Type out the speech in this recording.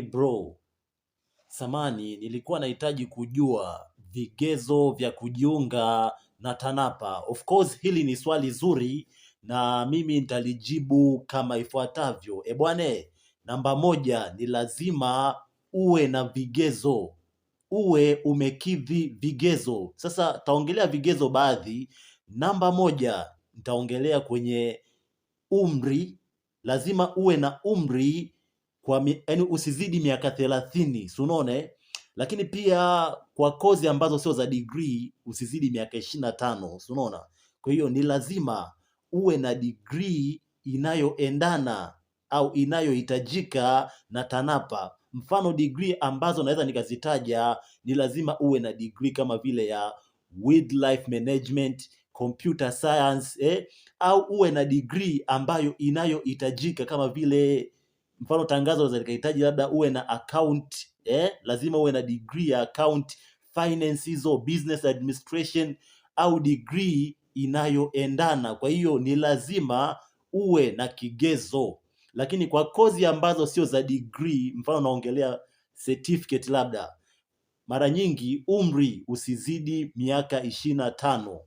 Bro, samani nilikuwa nahitaji kujua vigezo vya kujiunga na TANAPA. Of course hili ni swali zuri na mimi nitalijibu kama ifuatavyo. Bwane, namba moja ni lazima uwe na vigezo, uwe umekidhi vigezo. Sasa taongelea vigezo baadhi. Namba moja nitaongelea kwenye umri. Lazima uwe na umri yaani usizidi miaka 30, si unaona? Lakini pia kwa kozi ambazo sio za degree usizidi miaka 25, si unaona? Kwa hiyo ni lazima uwe na degree inayoendana au inayohitajika na TANAPA. Mfano degree ambazo naweza nikazitaja, ni lazima uwe na degree kama vile ya wildlife management, computer science, au uwe na degree ambayo inayohitajika kama vile mfano tangazo za likahitaji labda uwe na account, lazima uwe na degree ya account, finance hizo, business administration, au degree inayoendana. Kwa hiyo ni lazima uwe na kigezo. Lakini kwa kozi ambazo sio za degree, mfano naongelea certificate, labda mara nyingi umri usizidi miaka 25.